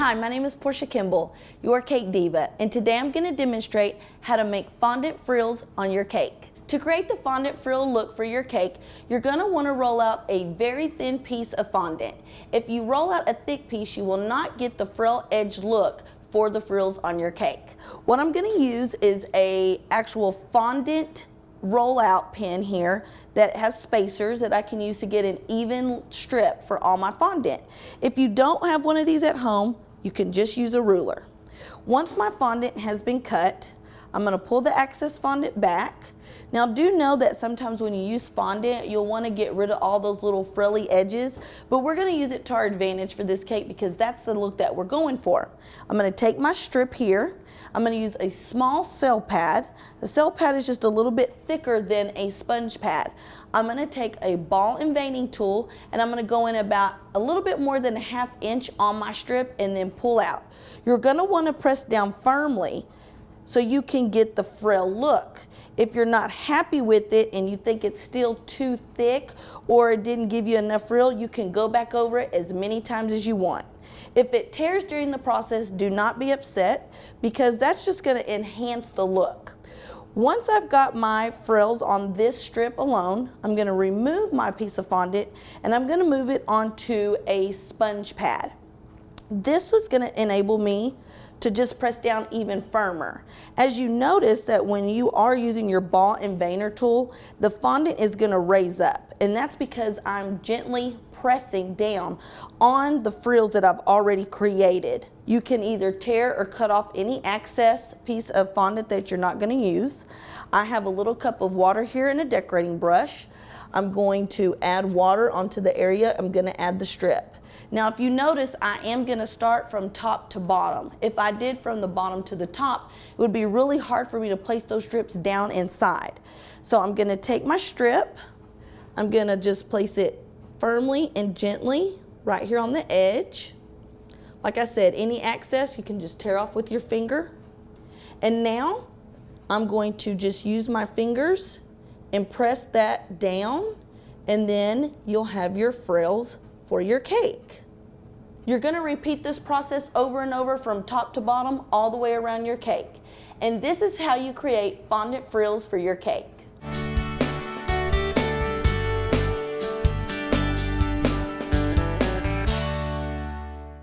Hi, my name is Porsha Kimble, your cake diva, and today I'm going to demonstrate how to make fondant frills on your cake. To create the fondant frill look for your cake, you're going to want to roll out a very thin piece of fondant. If you roll out a thick piece, you will not get the frill edge look for the frills on your cake. What I'm going to use is a actual fondant rollout pin here that has spacers that I can use to get an even strip for all my fondant. If you don't have one of these at home, you can just use a ruler. Once my fondant has been cut, I'm going to pull the excess fondant back. Now do know that sometimes when you use fondant, you'll want to get rid of all those little frilly edges, but we're going to use it to our advantage for this cake because that's the look that we're going for. I'm going to take my strip here. I'm going to use a small cell pad. The cell pad is just a little bit thicker than a sponge pad. I'm going to take a ball and veining tool and I'm going to go in about a little bit more than a ½ inch on my strip and then pull out. You're going to want to press down firmly so you can get the frill look. If you're not happy with it and you think it's still too thick or it didn't give you enough frill, you can go back over it as many times as you want. If it tears during the process, do not be upset because that's just going to enhance the look. Once I've got my frills on this strip alone, I'm going to remove my piece of fondant and I'm going to move it onto a sponge pad. This was going to enable me to just press down even firmer. As you notice that when you are using your ball and veiner tool, the fondant is going to raise up, and that's because I'm gently pressing down on the frills that I've already created. You can either tear or cut off any excess piece of fondant that you're not going to use. I have a little cup of water here and a decorating brush. I'm going to add water onto the area. I'm going to add the strip. Now if you notice, I am going to start from top to bottom. If I did from the bottom to the top, it would be really hard for me to place those strips down inside. So I'm going to take my strip, I'm going to just place it firmly and gently right here on the edge. Like I said, any excess you can just tear off with your finger. And now I'm going to just use my fingers and press that down, and then you'll have your frills for your cake. You're going to repeat this process over and over from top to bottom all the way around your cake. And this is how you create fondant frills for your cake.